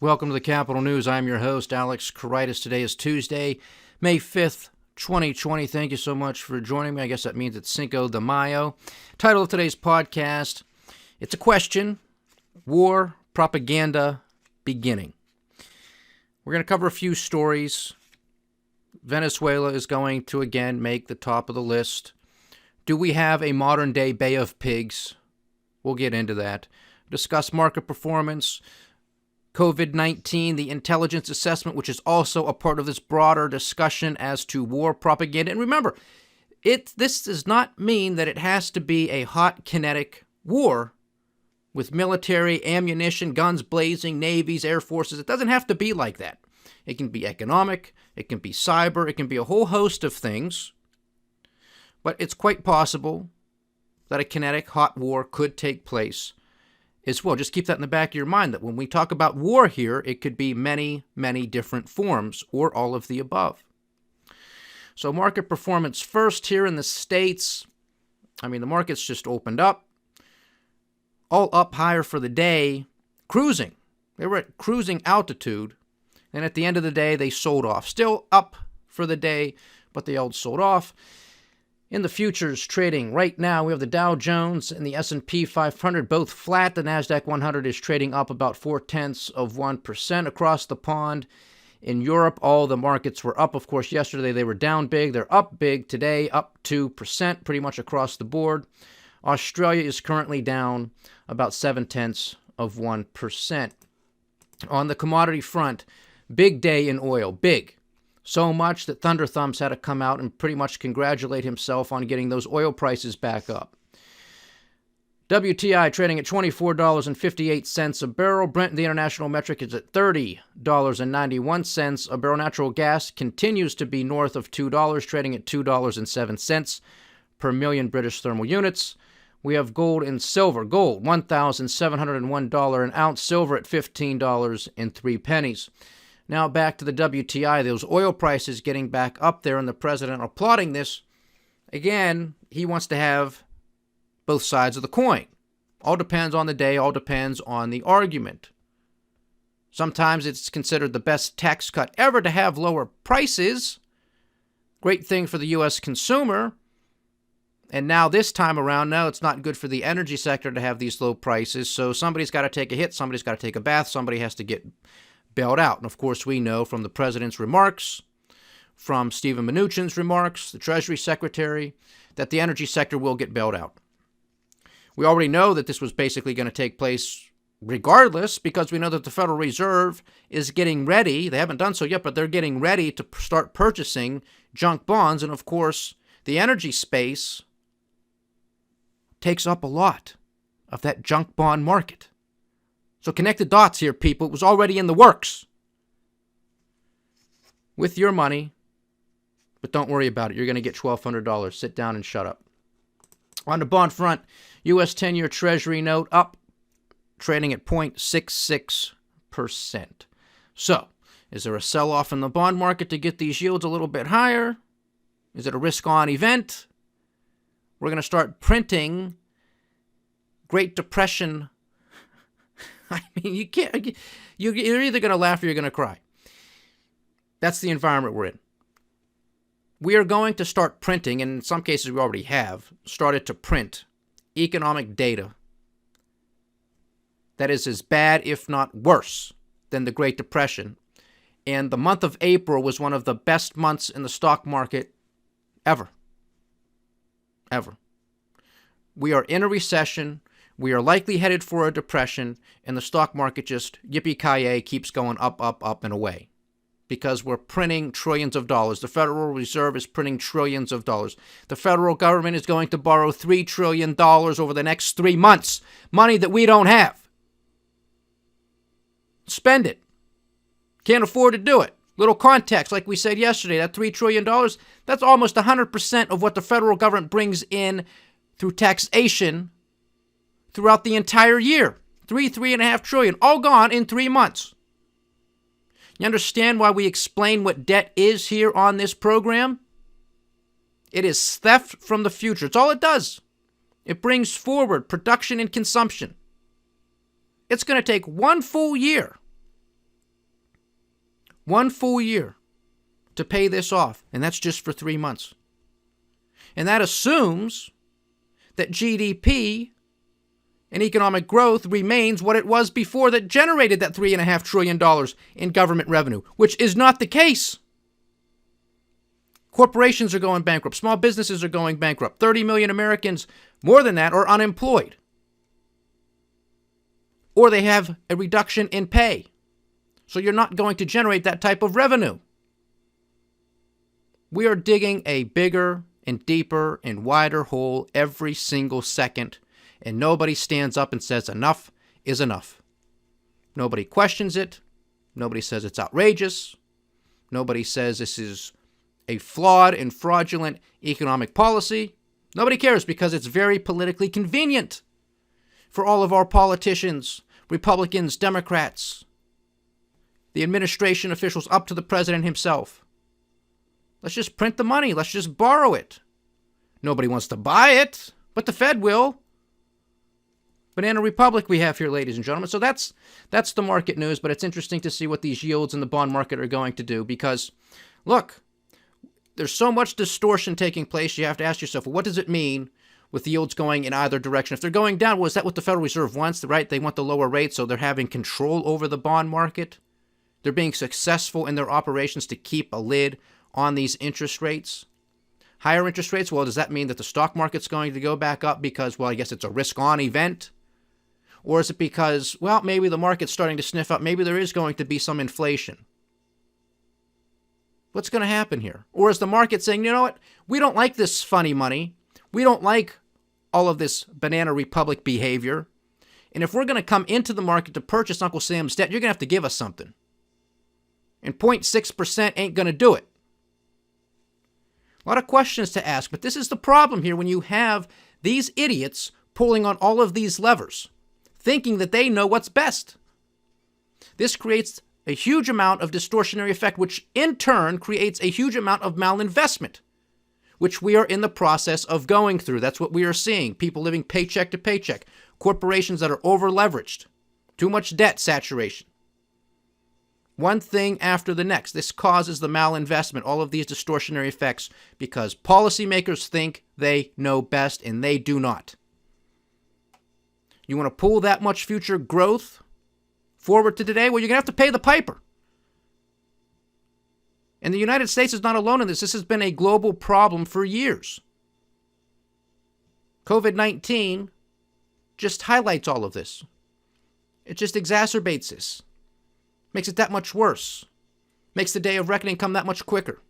Welcome to the Capital News. I'm your host, Alex Karitis. Today is Tuesday, May 5th, 2020. Thank you so much for joining me. I guess that means it's Cinco de Mayo. Title of today's podcast, it's a question, War Propaganda Beginning. We're going to cover a few stories. Venezuela is going to again make the top of the list. Do we have a modern-day Bay of Pigs? We'll get into that. Discuss market performance, COVID-19, the intelligence assessment, which is also a part of this broader discussion as to war propaganda. And remember, this does not mean that it has to be a hot, kinetic war with military, ammunition, guns blazing, navies, air forces. It doesn't have to be like that. It can be economic, it can be cyber, it can be a whole host of things. But it's quite possible that a kinetic, hot war could take place as well. Just keep that in the back of your mind, that when we talk about war here, it could be many, many different forms or all of the above. So market performance first here in the States. The markets just opened up. All up higher for the day, cruising. They were at cruising altitude, and at the end of the day, they sold off. Still up for the day, but they all sold off. In the futures trading right now, we have the Dow Jones and the S&P 500 both flat. The NASDAQ 100 is trading up about 0.4% across the pond. In Europe, all the markets were up. Of course, yesterday they were down big. They're up big today, up 2%, pretty much across the board. Australia is currently down about 0.7%. On the commodity front, big day in oil, big. So much that Thunder Thumbs had to come out and pretty much congratulate himself on getting those oil prices back up. WTI trading at $24.58 a barrel. Brent, the international metric, is at $30.91 a barrel. Natural gas continues to be north of $2, trading at $2.07 per million British thermal units. We have gold and silver. Gold, $1,701 an ounce. Silver at $15.03. Now back to the WTI, those oil prices getting back up there, and the president applauding this. Again, he wants to have both sides of the coin. All depends on the day, all depends on the argument. Sometimes it's considered the best tax cut ever to have lower prices. Great thing for the U.S. consumer. And now this time around, no, it's not good for the energy sector to have these low prices. So somebody's got to take a hit, somebody's got to take a bath, somebody has to get bailed out. And of course, we know from the president's remarks, from Steven Mnuchin's remarks, the Treasury Secretary, that the energy sector will get bailed out. We already know that this was basically going to take place regardless, because we know that the Federal Reserve is getting ready. They haven't done so yet, but they're getting ready to start purchasing junk bonds. And of course, the energy space takes up a lot of that junk bond market. So connect the dots here, people. It was already in the works. With your money, but don't worry about it. You're going to get $1,200. Sit down and shut up. On the bond front, U.S. 10-year Treasury note up, trading at 0.66%. So, is there a sell-off in the bond market to get these yields a little bit higher? Is it a risk-on event? We're going to start printing Great Depression. You can't. You're either going to laugh or you're going to cry. That's the environment we're in. We are going to start printing, and in some cases we already have started to print economic data that is as bad, if not worse, than the Great Depression. And the month of April was one of the best months in the stock market ever. Ever. We are in a recession. We are likely headed for a depression, and the stock market just yippee-ki-yay keeps going up, up, up, and away. Because we're printing trillions of dollars. The Federal Reserve is printing trillions of dollars. The federal government is going to borrow $3 trillion over the next 3 months. Money that we don't have. Spend it. Can't afford to do it. Little context, like we said yesterday, that $3 trillion, that's almost 100% of what the federal government brings in through taxation throughout the entire year. $3.5 trillion, all gone in 3 months. You understand why we explain what debt is here on this program? It is theft from the future. It's all it does. It brings forward production and consumption. It's going to take 1 full year 1 full year to pay this off, and that's just for 3 months. And that assumes that GDP and economic growth remains what it was before that generated that $3.5 trillion in government revenue, which is not the case. Corporations are going bankrupt. Small businesses are going bankrupt. 30 million Americans, more than that, are unemployed. Or they have a reduction in pay. So you're not going to generate that type of revenue. We are digging a bigger and deeper and wider hole every single second, and nobody stands up and says enough is enough. Nobody questions it. Nobody says it's outrageous. Nobody says this is a flawed and fraudulent economic policy. Nobody cares because it's very politically convenient for all of our politicians, Republicans, Democrats, the administration officials, up to the president himself. Let's just print the money. Let's just borrow it. Nobody wants to buy it, but the Fed will. Banana Republic we have here, ladies and gentlemen. So that's the market news, but it's interesting to see what these yields in the bond market are going to do because, look, there's so much distortion taking place. You have to ask yourself, well, what does it mean with the yields going in either direction? If they're going down, well, is that what the Federal Reserve wants, right? They want the lower rate, so they're having control over the bond market. They're being successful in their operations to keep a lid on these interest rates. Higher interest rates, well, does that mean that the stock market's going to go back up because, well, I guess it's a risk-on event? Or is it because, well, maybe the market's starting to sniff up, maybe there is going to be some inflation? What's going to happen here? Or is the market saying, you know what, we don't like this funny money. We don't like all of this Banana Republic behavior. And if we're going to come into the market to purchase Uncle Sam's debt, you're going to have to give us something. And 0.6% ain't going to do it. A lot of questions to ask, but this is the problem here when you have these idiots pulling on all of these levers, thinking that they know what's best. This creates a huge amount of distortionary effect, which in turn creates a huge amount of malinvestment, which we are in the process of going through. That's what we are seeing. People living paycheck to paycheck. Corporations that are over-leveraged. Too much debt saturation. One thing after the next. This causes the malinvestment, all of these distortionary effects, because policymakers think they know best, and they do not. You want to pull that much future growth forward to today? Well, you're going to have to pay the piper. And the United States is not alone in this. This has been a global problem for years. COVID-19 just highlights all of this. It just exacerbates this. Makes it that much worse. Makes the day of reckoning come that much quicker.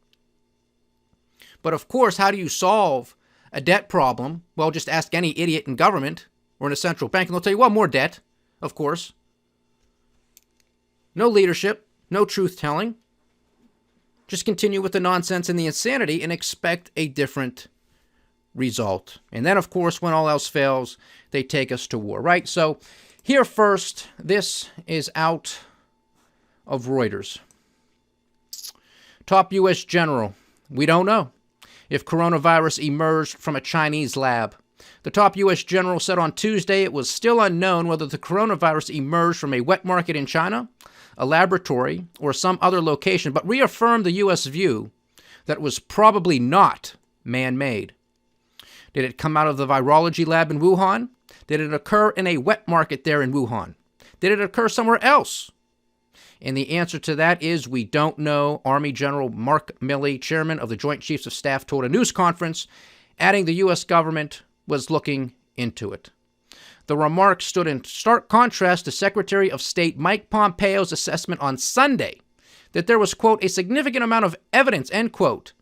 But of course, how do you solve a debt problem? Well, just ask any idiot in government or in a central bank, and they'll tell you, well, more debt, of course. No leadership, no truth-telling. Just continue with the nonsense and the insanity and expect a different result. And then, of course, when all else fails, they take us to war, right? So here first, this is out of Reuters. Top U.S. general, we don't know if coronavirus emerged from a Chinese lab. The top U.S. general said on Tuesday it was still unknown whether the coronavirus emerged from a wet market in China, a laboratory, or some other location, but reaffirmed the U.S. view that it was probably not man-made. Did it come out of the virology lab in Wuhan? Did it occur in a wet market there in Wuhan? Did it occur somewhere else? And the answer to that is we don't know. Army General Mark Milley, chairman of the Joint Chiefs of Staff, told a news conference, adding the U.S. government was looking into it. The remarks stood in stark contrast to Secretary of State Mike Pompeo's assessment on Sunday that there was, quote, a significant amount of evidence, end quote,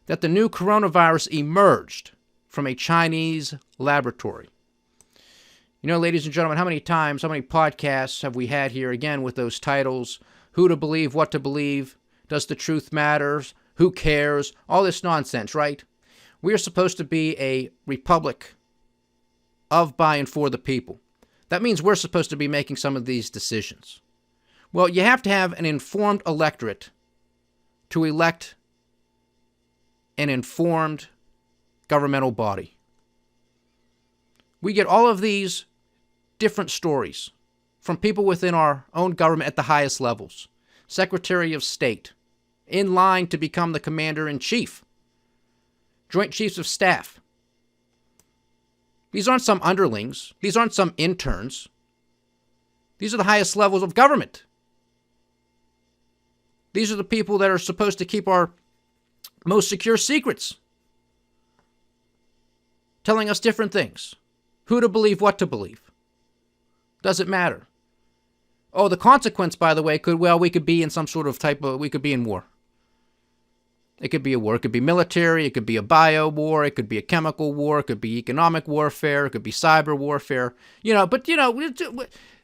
that the new coronavirus emerged from a Chinese laboratory. You know, ladies and gentlemen, how many times, how many podcasts have we had here, again, with those titles, who to believe, what to believe, does the truth matter, who cares, all this nonsense, right? We are supposed to be a republic of, by, and for the people. That means we're supposed to be making some of these decisions. Well, you have to have an informed electorate to elect an informed governmental body. We get all of these different stories from people within our own government at the highest levels, Secretary of State, in line to become the Commander-in-Chief, Joint Chiefs of Staff. These aren't some underlings. These aren't some interns. These are the highest levels of government. These are the people that are supposed to keep our most secure secrets, telling us different things. Who to believe, what to believe. Doesn't matter. Oh, the consequence, by the way, we could be in some sort of we could be in war. It could be a war. It could be military. It could be a bio war. It could be a chemical war. It could be economic warfare. It could be cyber warfare.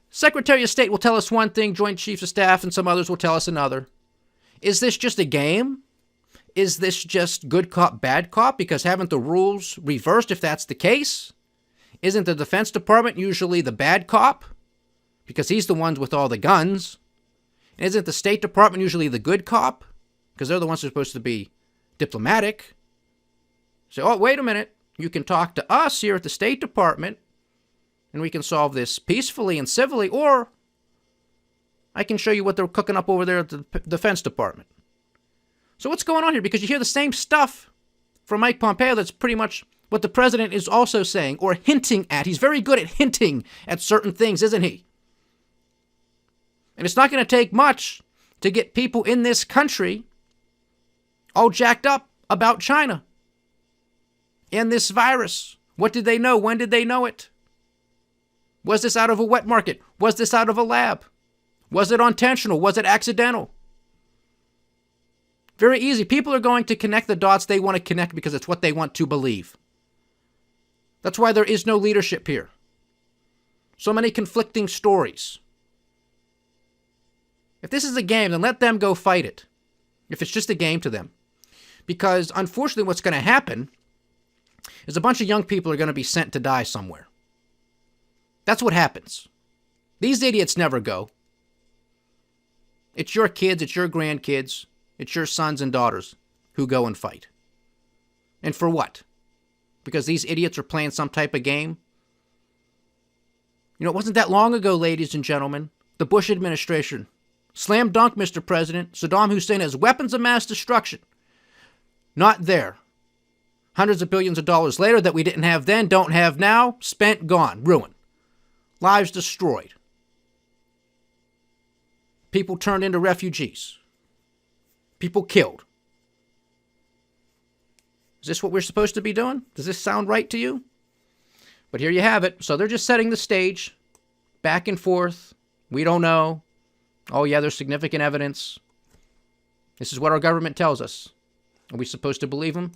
Secretary of State will tell us one thing, Joint Chiefs of Staff and some others will tell us another. Is this just a game? Is this just good cop, bad cop? Because haven't the rules reversed if that's the case? Isn't the Defense Department usually the bad cop? Because he's the ones with all the guns. Isn't the State Department usually the good cop? Because they're the ones who are supposed to be diplomatic. So, oh, wait a minute. You can talk to us here at the State Department, and we can solve this peacefully and civilly, or I can show you what they're cooking up over there at the Defense Department. So what's going on here? Because you hear the same stuff from Mike Pompeo that's pretty much what the president is also saying or hinting at. He's very good at hinting at certain things, isn't he? And it's not going to take much to get people in this country all jacked up about China and this virus. What did they know? When did they know it? Was this out of a wet market? Was this out of a lab? Was it intentional? Was it accidental? Very easy. People are going to connect the dots they want to connect because it's what they want to believe. That's why there is no leadership here. So many conflicting stories. If this is a game, then let them go fight it. If it's just a game to them. Because unfortunately what's going to happen is a bunch of young people are going to be sent to die somewhere. That's what happens. These idiots never go. It's your kids, it's your grandkids, it's your sons and daughters who go and fight. And for what? Because these idiots are playing some type of game? It wasn't that long ago, ladies and gentlemen, the Bush administration, slam dunk, Mr. President, Saddam Hussein has weapons of mass destruction. Not there. Hundreds of billions of dollars later that we didn't have then, don't have now, spent, gone, ruined. Lives destroyed. People turned into refugees. People killed. Is this what we're supposed to be doing? Does this sound right to you? But here you have it. So they're just setting the stage. Back and forth. We don't know. Oh yeah, there's significant evidence. This is what our government tells us. Are we supposed to believe them?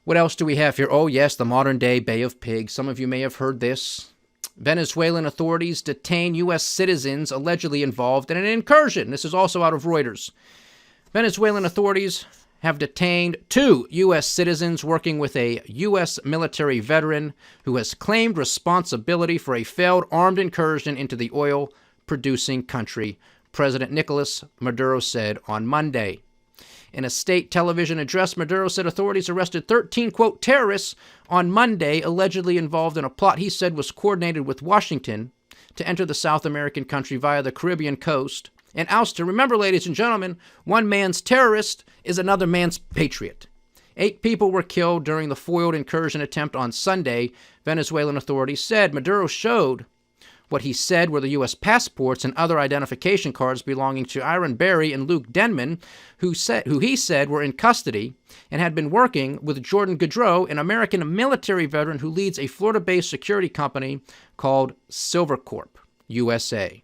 What else do we have here? Oh yes, the modern day Bay of Pigs. Some of you may have heard this. Venezuelan authorities detain U.S. citizens allegedly involved in an incursion. This is also out of Reuters. Venezuelan authorities have detained 2 U.S. citizens working with a U.S. military veteran who has claimed responsibility for a failed armed incursion into the oil-producing country, President Nicolas Maduro said on Monday. In a state television address, Maduro said authorities arrested 13, quote, terrorists on Monday allegedly involved in a plot he said was coordinated with Washington to enter the South American country via the Caribbean coast and oust him. Remember, ladies and gentlemen, one man's terrorist is another man's patriot. 8 people were killed during the foiled incursion attempt on Sunday, Venezuelan authorities said. Maduro showed what he said were the U.S. passports and other identification cards belonging to Iron Berry and Luke Denman, who he said were in custody and had been working with Jordan Gaudreau, an American military veteran who leads a Florida-based security company called Silvercorp USA.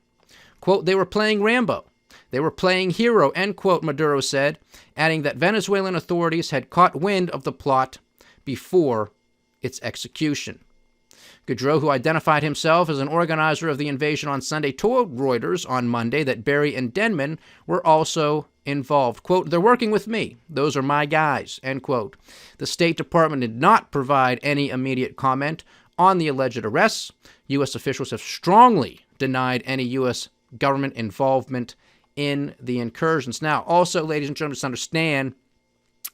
Quote, they were playing Rambo. They were playing hero, end quote, Maduro said, adding that Venezuelan authorities had caught wind of the plot before its execution. Gaudreau, who identified himself as an organizer of the invasion on Sunday, told Reuters on Monday that Berry and Denman were also involved. Quote, they're working with me. Those are my guys, end quote. The State Department did not provide any immediate comment on the alleged arrests. U.S. officials have strongly denied any U.S. government involvement in the incursions. Now, also, ladies and gentlemen, just understand,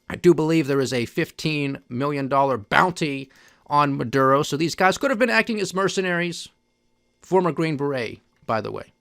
I do believe there is a $15 million bounty on Maduro. So these guys could have been acting as mercenaries. Former Green Beret, by the way.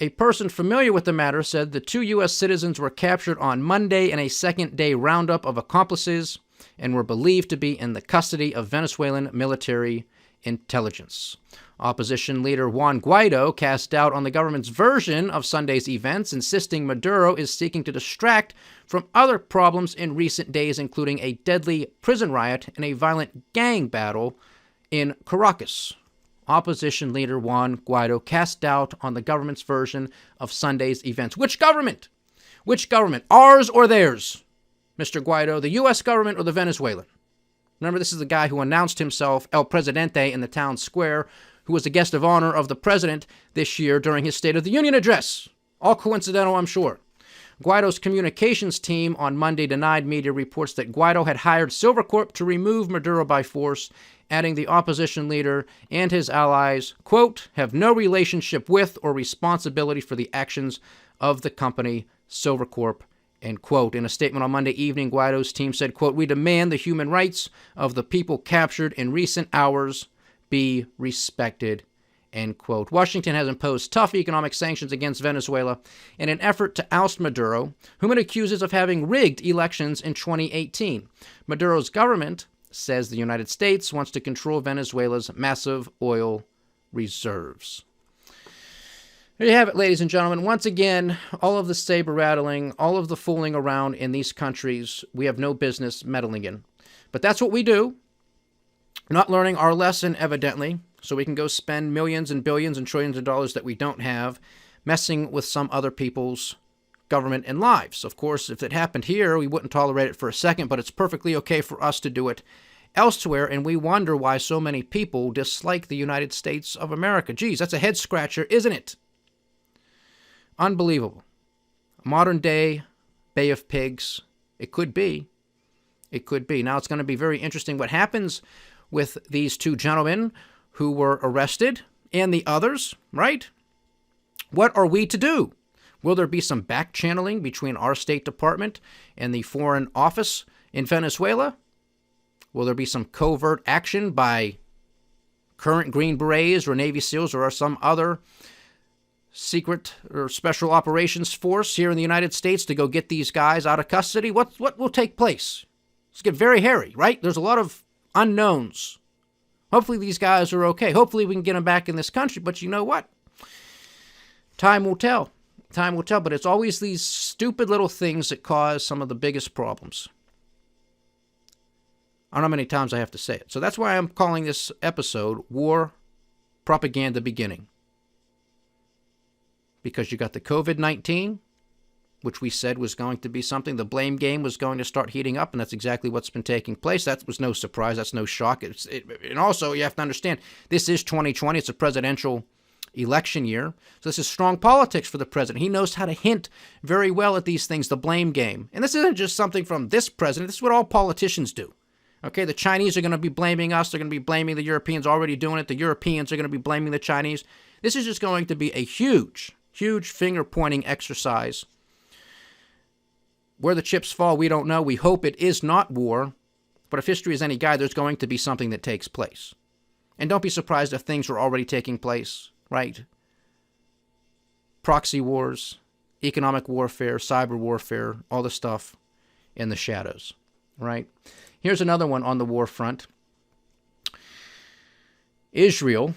A person familiar with the matter said the 2 U.S. citizens were captured on Monday in a second-day roundup of accomplices and were believed to be in the custody of Venezuelan military intelligence. Opposition leader Juan Guaido cast doubt on the government's version of Sunday's events, insisting Maduro is seeking to distract from other problems in recent days, including a deadly prison riot and a violent gang battle in Caracas. Opposition leader Juan Guaido cast doubt on the government's version of Sunday's events. Which government? Which government? Ours or theirs? Mr. Guaido, the U.S. government or the Venezuelan? Remember, this is the guy who announced himself El Presidente in the town square, who was the guest of honor of the president this year during his State of the Union address. All coincidental, I'm sure. Guaido's communications team on Monday denied media reports that Guaido had hired Silvercorp to remove Maduro by force, adding the opposition leader and his allies, quote, have no relationship with or responsibility for the actions of the company Silvercorp, end quote. In a statement on Monday evening, Guaido's team said, quote, we demand the human rights of the people captured in recent hours be respected, end quote. Washington has imposed tough economic sanctions against Venezuela in an effort to oust Maduro, whom it accuses of having rigged elections in 2018. Maduro's government says the United States wants to control Venezuela's massive oil reserves. There you have it, ladies and gentlemen. Once again, all of the saber rattling, all of the fooling around in these countries, we have no business meddling in. But that's what we do. Not learning our lesson, evidently, so we can go spend millions and billions and trillions of dollars that we don't have, messing with some other people's government and lives. Of course, if it happened here, we wouldn't tolerate it for a second, but it's perfectly okay for us to do it elsewhere, and we wonder why so many people dislike the United States of America. Geez, that's a head-scratcher, isn't it? Unbelievable. Modern-day Bay of Pigs. It could be. It could be. Now, it's going to be very interesting what happens with these 2 gentlemen who were arrested and the others, right? What are we to do? Will there be some back-channeling between our State Department and the Foreign Office in Venezuela? Will there be some covert action by current Green Berets or Navy SEALs or some other secret or special operations force here in the United States to go get these guys out of custody? What will take place? It's get very hairy, right? There's a lot of unknowns. Hopefully these guys are okay. Hopefully we can get them back in this country. But you know what? Time will tell. Time will tell. But it's always these stupid little things that cause some of the biggest problems. I don't know how many times I have to say it. So that's why I'm calling this episode War Propaganda Beginning. Because you got the COVID-19, which we said was going to be something. The blame game was going to start heating up, and that's exactly what's been taking place. That was no surprise. That's no shock. And also, you have to understand, this is 2020. It's a presidential election year. So this is strong politics for the president. He knows how to hint very well at these things, the blame game. And this isn't just something from this president. This is what all politicians do. Okay, the Chinese are going to be blaming us. They're going to be blaming the Europeans, already doing it. The Europeans are going to be blaming the Chinese. This is just going to be a huge finger-pointing exercise. Where the chips fall, we don't know. We hope it is not war. But if history is any guide, there's going to be something that takes place. And don't be surprised if things are already taking place, right? Proxy wars, economic warfare, cyber warfare, all the stuff in the shadows, right? Here's another one on the war front. Israel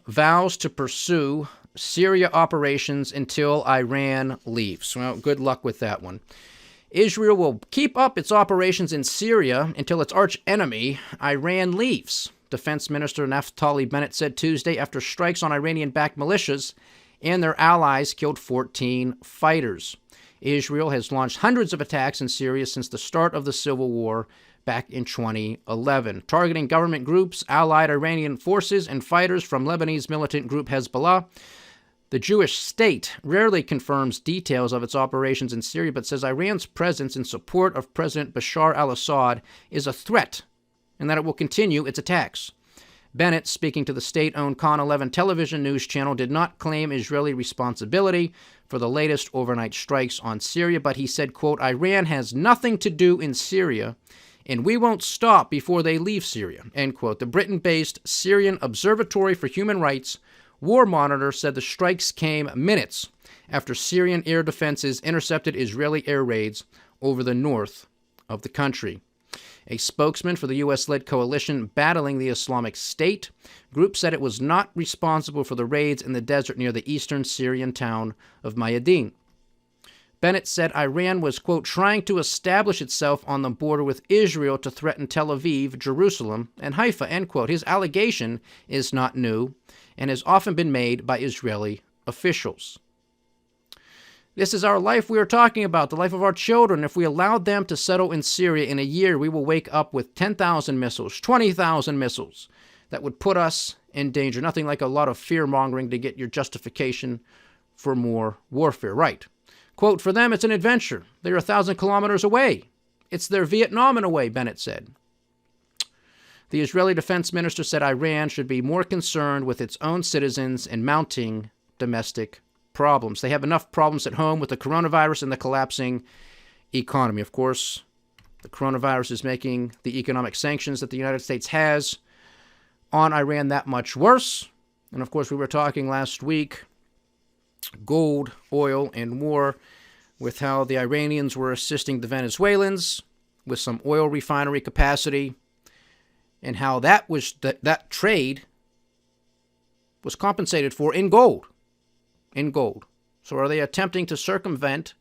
vows to pursue Syria operations until Iran leaves. Well, good luck with that one. Israel will keep up its operations in Syria until its arch-enemy, Iran, leaves, Defense Minister Naftali Bennett said Tuesday after strikes on Iranian-backed militias and their allies killed 14 fighters. Israel has launched hundreds of attacks in Syria since the start of the civil war back in 2011, targeting government groups, allied Iranian forces, and fighters from Lebanese militant group Hezbollah. The Jewish state rarely confirms details of its operations in Syria, but says Iran's presence in support of President Bashar al-Assad is a threat and that it will continue its attacks. Bennett, speaking to the state-owned Con 11 television news channel, did not claim Israeli responsibility for the latest overnight strikes on Syria, but he said, quote, Iran has nothing to do in Syria, and we won't stop before they leave Syria, end quote. The Britain-based Syrian Observatory for Human Rights War Monitor said the strikes came minutes after Syrian air defenses intercepted Israeli air raids over the north of the country. A spokesman for the U.S.-led coalition battling the Islamic State group said it was not responsible for the raids in the desert near the eastern Syrian town of Mayadin. Bennett said Iran was, quote, trying to establish itself on the border with Israel to threaten Tel Aviv, Jerusalem, and Haifa, end quote. His allegation is not new and has often been made by Israeli officials. This is our life we are talking about, the life of our children. If we allowed them to settle in Syria in a year, we will wake up with 10,000 missiles, 20,000 missiles that would put us in danger. Nothing like a lot of fear-mongering to get your justification for more warfare. Right. Quote, for them, it's an adventure. They're 1,000 kilometers away. It's their Vietnam in a way, Bennett said. The Israeli defense minister said Iran should be more concerned with its own citizens and mounting domestic problems. They have enough problems at home with the coronavirus and the collapsing economy. Of course, the coronavirus is making the economic sanctions that the United States has on Iran that much worse. And of course, we were talking last week, gold, oil, and war, with how the Iranians were assisting the Venezuelans with some oil refinery capacity, and how that trade was compensated for in gold. In gold. So are they attempting to circumvent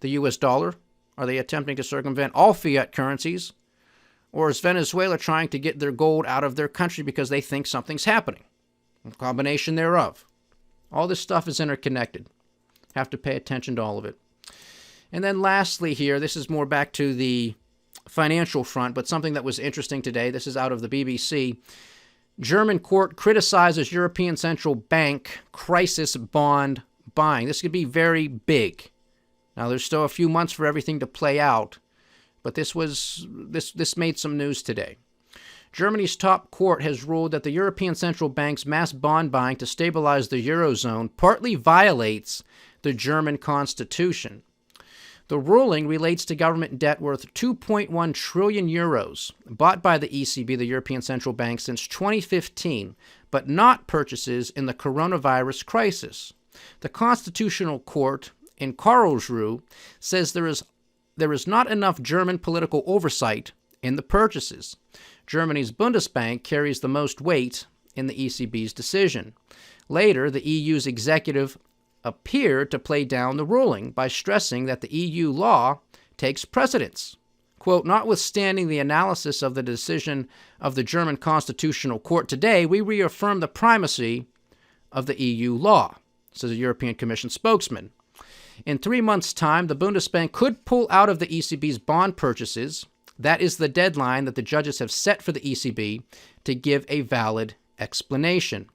the U.S. dollar? Are they attempting to circumvent all fiat currencies? Or is Venezuela trying to get their gold out of their country because they think something's happening? A combination thereof. All this stuff is interconnected. Have to pay attention to all of it. And then lastly here, this is more back to the financial front, but something that was interesting today. This is out of the BBC. German court criticizes European Central Bank crisis bond buying. This could be very big. Now, there's still a few months for everything to play out, but this made some news today. Germany's top court has ruled that the European Central Bank's mass bond buying to stabilize the Eurozone partly violates the German constitution. The ruling relates to government debt worth 2.1 trillion euros, bought by the ECB, the European Central Bank, since 2015, but not purchases in the coronavirus crisis. The Constitutional Court in Karlsruhe says there is not enough German political oversight in the purchases. Germany's Bundesbank carries the most weight in the ECB's decision. Later, the EU's executive appeared to play down the ruling by stressing that the EU law takes precedence. Quote, notwithstanding the analysis of the decision of the German Constitutional Court today, we reaffirm the primacy of the EU law, says a European Commission spokesman. In 3 months' time, the Bundesbank could pull out of the ECB's bond purchases. That is the deadline that the judges have set for the ECB to give a valid explanation.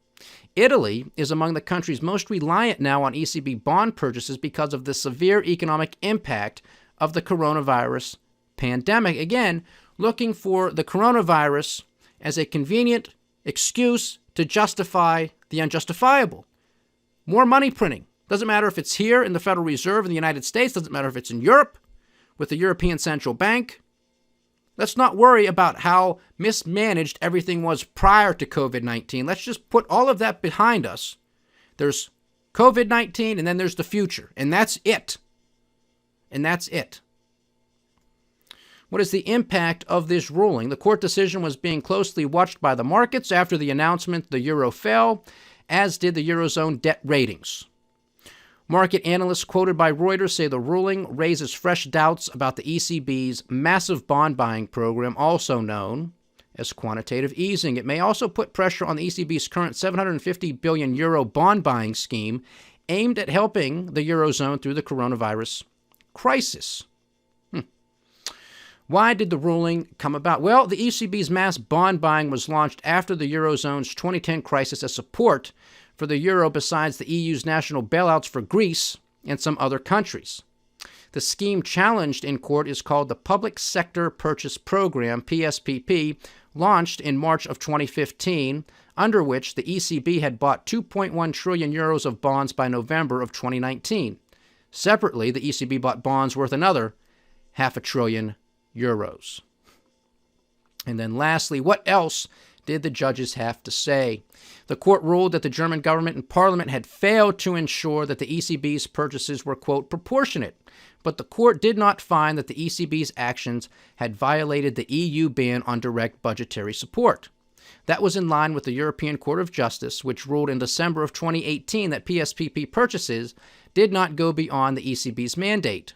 Italy is among the countries most reliant now on ECB bond purchases because of the severe economic impact of the coronavirus pandemic. Again, looking for the coronavirus as a convenient excuse to justify the unjustifiable. More money printing. Doesn't matter if it's here in the Federal Reserve in the United States. Doesn't matter if it's in Europe with the European Central Bank. Let's not worry about how mismanaged everything was prior to COVID-19. Let's just put all of that behind us. There's COVID-19 and then there's the future. And that's it. And that's it. What is the impact of this ruling? The court decision was being closely watched by the markets. After the announcement, the euro fell, as did the Eurozone debt ratings. Market analysts quoted by Reuters say the ruling raises fresh doubts about the ECB's massive bond buying program, also known as quantitative easing. It may also put pressure on the ECB's current 750 billion euro bond buying scheme aimed at helping the Eurozone through the coronavirus crisis. Why did the ruling come about? Well, the ECB's mass bond buying was launched after the Eurozone's 2010 crisis as support for the euro besides the EU's national bailouts for Greece and some other countries. The scheme challenged in court is called the Public Sector Purchase Program, PSPP, launched in March of 2015, under which the ECB had bought 2.1 trillion euros of bonds by November of 2019. Separately, the ECB bought bonds worth another $500 billion. And then lastly, what else did the judges have to say? The court ruled that the German government and parliament had failed to ensure that the ECB's purchases were, quote, proportionate. But the court did not find that the ECB's actions had violated the EU ban on direct budgetary support. That was in line with the European Court of Justice, which ruled in December of 2018 that PSPP purchases did not go beyond the ECB's mandate.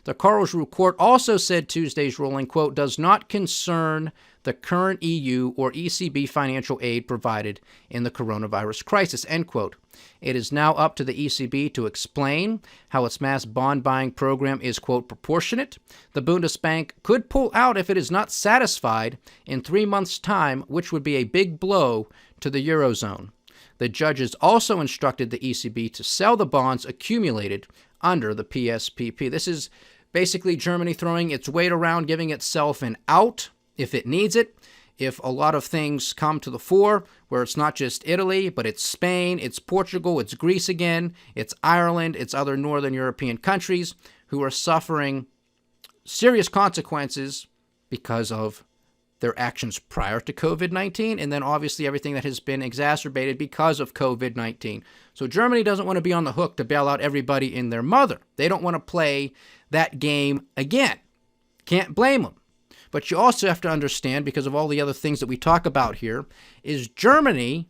The Karlsruhe court also said Tuesday's ruling, quote, does not concern the current EU or ECB financial aid provided in the coronavirus crisis, end quote. It is now up to the ECB to explain how its mass bond buying program is, quote, proportionate. The Bundesbank could pull out if it is not satisfied in 3 months' time, which would be a big blow to the Eurozone. The judges also instructed the ECB to sell the bonds accumulated under the PSPP. This is basically Germany throwing its weight around, giving itself an out if it needs it. If a lot of things come to the fore, where it's not just Italy, but it's Spain, it's Portugal, it's Greece again, it's Ireland, it's other northern European countries who are suffering serious consequences because of their actions prior to COVID-19, and then obviously everything that has been exacerbated because of COVID-19. So Germany doesn't want to be on the hook to bail out everybody and their mother. They don't want to play that game again. Can't blame them. But you also have to understand, because of all the other things that we talk about here, is Germany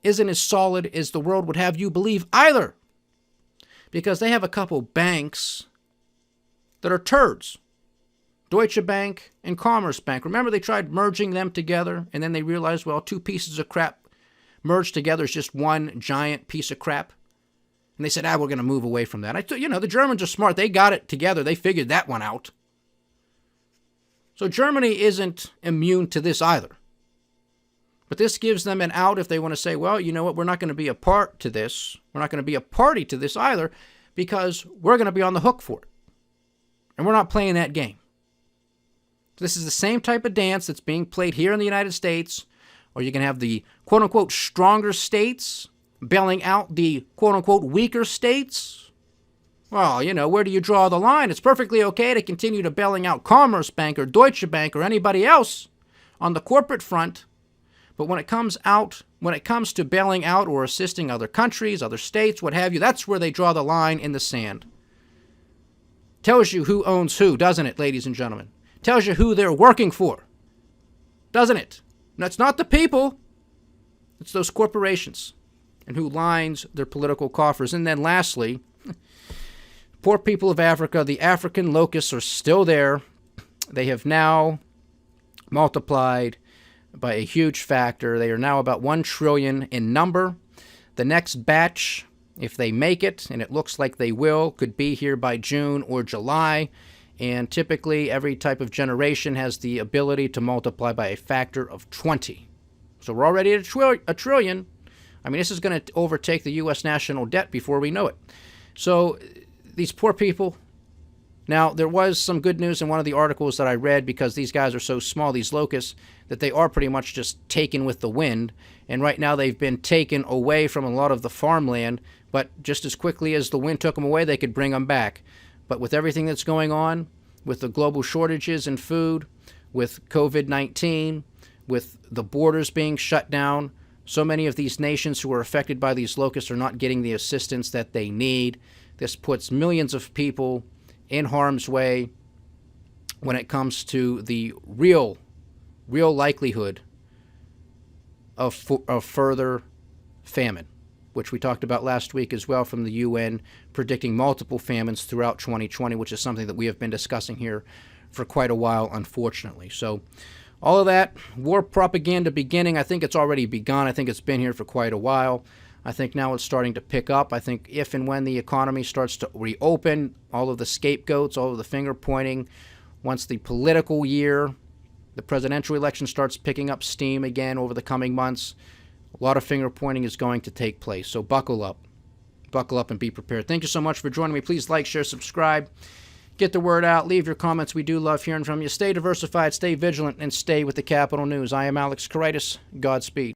isn't as solid as the world would have you believe either. Because they have a couple banks that are turds. Deutsche Bank and Commerzbank. Remember, they tried merging them together, and then they realized, well, two pieces of crap merged together is just one giant piece of crap. And they said, we're going to move away from that. The Germans are smart. They got it together. They figured that one out. So Germany isn't immune to this either. But this gives them an out if they want to say, well, you know what, we're not going to be a part to this. We're not going to be a party to this either, because we're going to be on the hook for it. And we're not playing that game. This is the same type of dance that's being played here in the United States, or you can have the quote-unquote stronger states bailing out the quote-unquote weaker states. Well, where do you draw the line? It's perfectly okay to continue to bailing out Commerzbank or Deutsche Bank or anybody else on the corporate front, but when it comes to bailing out or assisting other countries, other states, what have you, that's where they draw the line in the sand. Tells you who owns who, doesn't it, ladies and gentlemen? Tells you who they're working for, doesn't it? And that's not the people. It's those corporations and who lines their political coffers. And then lastly, poor people of Africa, the African locusts are still there. They have now multiplied by a huge factor. They are now about 1 trillion in number. The next batch, if they make it, and it looks like they will, could be here by June or July. And typically, every type of generation has the ability to multiply by a factor of 20. So we're already at a trillion. I mean, this is going to overtake the U.S. national debt before we know it. So these poor people. Now, there was some good news in one of the articles that I read, because these guys are so small, these locusts, that they are pretty much just taken with the wind. And right now they've been taken away from a lot of the farmland, but just as quickly as the wind took them away, they could bring them back. But with everything that's going on, with the global shortages in food, with COVID-19, with the borders being shut down, so many of these nations who are affected by these locusts are not getting the assistance that they need. This puts millions of people in harm's way when it comes to the real likelihood of further famine, which we talked about last week as well, from the UN predicting multiple famines throughout 2020, which is something that we have been discussing here for quite a while, unfortunately. So all of that war propaganda beginning, I think it's already begun. I think it's been here for quite a while. I think now it's starting to pick up. I think if and when the economy starts to reopen, all of the scapegoats, all of the finger pointing, once the political year, the presidential election starts picking up steam again over the coming months, a lot of finger pointing is going to take place. So buckle up. Buckle up and be prepared. Thank you so much for joining me. Please like, share, subscribe. Get the word out. Leave your comments. We do love hearing from you. Stay diversified, stay vigilant, and stay with the Capital News. I am Alex Criss. Godspeed.